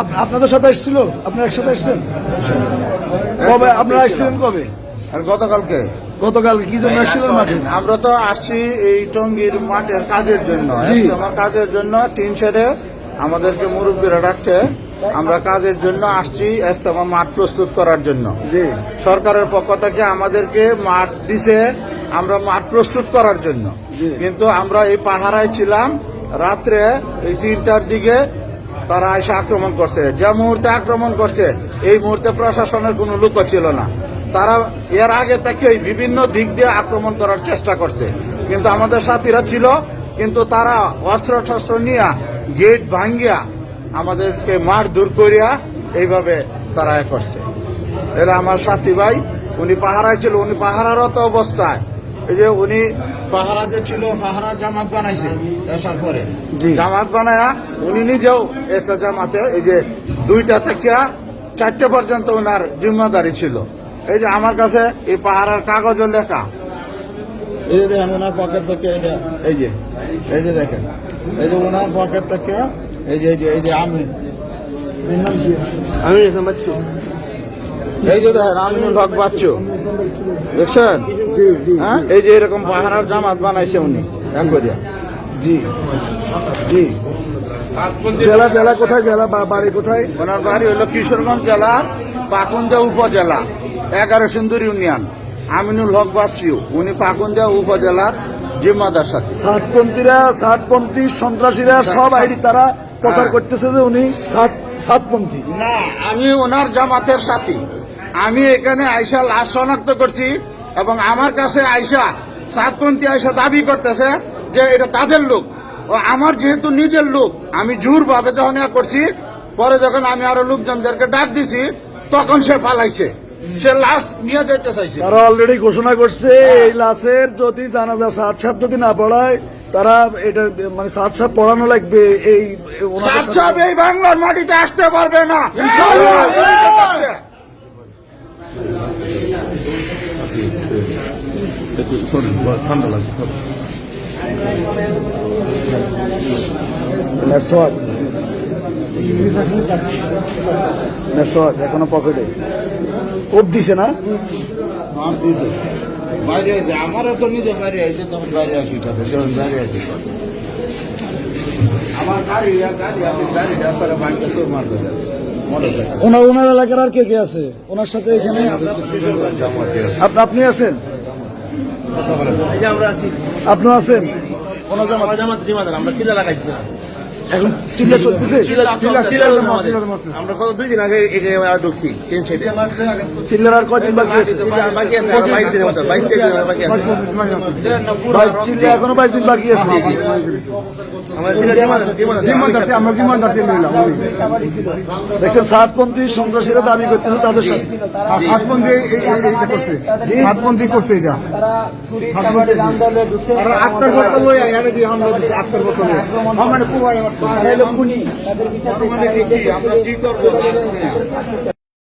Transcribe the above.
আপনাদের সাথে এসেছিল? আপনারা একসাথে এসেছেন? কবে আপনারা এসেছিলেন? কবে? আর গতকালকে কি জন্য এসেছিলেন মাঠে? আমরা তো আসছি এই টঙ্গীর মাঠের কাজের জন্য, আমার কাজের জন্য। 3 সেটে আমাদেরকে মুরব্বীরা ডাকছে, আমরা কাজের জন্য আসছি ইজতেমা মাঠ প্রস্তুত করার জন্য। সরকারের পক্ষ থেকে আমাদেরকে মাঠ দিছে, আমরা মাঠ প্রস্তুত করার জন্য। কিন্তু আমরা এই পাহারায় ছিলাম। রাত্রে এই 3টার দিকে তারা এসে আক্রমণ করছে। যে মুহূর্তে আক্রমণ করছে এই মুহূর্তে প্রশাসনের কোনো লোকও ছিল না। তারা এর আগে থেকেই বিভিন্ন দিক দিয়ে আক্রমণ করার চেষ্টা করছে, কিন্তু আমাদের সাথীরা ছিল, কিন্তু তারা অস্ত্র শস্ত্র নিয়ে গেট ভাঙ্গিয়া আমাদেরকে মার দূর করিয়া এইভাবে তারা করছে। এরা আমার সাথী ভাই, উনি পাহারায় ছিল, উনি পাহারারত অবস্থায় এই যে উনি পাহারা যে ছিল, পাহারার জামাত বানাইছে আসার পরে, জামাত বানায়া উনি নিজেও একটা জামাতে এই যে 2টা থেকে 4টে পর্যন্ত ওনার জিম্মাদারি ছিল। এই যে আমার কাছে এই পাহারার কাগজও লেখা, এই যে দেখেন ওনার পকেট থেকে, এই যে দেখেন, এই যে ওনার পকেট থেকে এই যে আমি বাচ্চু, এই যে দেখেন আমিনুল হক বাচ্চু, দেখছেন? হ্যাঁ, এই যে এরকম পাহারার জামাত বানাইছে উনি করিয়া। জেলা কোথায়? জেলা বাড়ি কোথায়? ওনার বাড়ি হলো কিশোরগঞ্জ জেলার পাকুন্দা উপজেলা 11 সিন্দুর ইউনিয়ন। আমিনুল হক বাচ্চু, উনি পাকুন্দা উপজেলার জিম্মাদার সাথে। সাতপন্থী সন্ত্রাসীরা সব আইডি তারা প্রচার করতেছে যে উনি সাতপন্থী। না, আমি ওনার জামাতের সাথী। আমি এখানে আইসা লাশ শনাক্ত করছি এবং আমার কাছে আইসা সাতপন্থী আইসা দাবি করতেছে যে এটা তাদের লোক। ও আমার যেহেতু নিজের লোক, আমি জোর ভাবে যখন করছি, পরে যখন আমি আরো লোকজনদেরকে ডাক দিছি তখন সে পালাইছে, সে লাশ নিয়ে যেতে চাইছে। তারা অলরেডি ঘোষণা করছে এই লাশের যদি জানাজা সাত সাহেব যদি না পড়ায় তারা এটা মানে সাত সাহেব পড়ানো লাগবে। এই সাত সাহেব এই বাংলার মাটিতে আসতে পারবে না। ঠান্ডা লাগছে। এখনো পকেটে কোপ দিছে না? দিছে বাইরে আছে, আমারও তো নিজে বাইরে আছে, তুমি বাইরে আসি যখন বাইরে আছি আমার গাড়িটা বাইকে সব মারবে। ওনার এলাকার আর কে কে আছে ওনার সাথে? এখানে আপনি আছেন? আপনি আছেন? আমরা চিল্লা লাগাইছি, এখন চিল্লা চলতেছে। আমরা কত 2 দিন আগে ঢুকছি। চিল্লার আর কদিন বাকি আছে? চিল্লা এখনো 22 দিন বাকি আছে। দেখছেন সাতপন্থী সন্ত্রাসীরা দাবি করতেছে তাদের সাথে সাতপন্থী করছে এটা আক্তার আমরা কি করবো?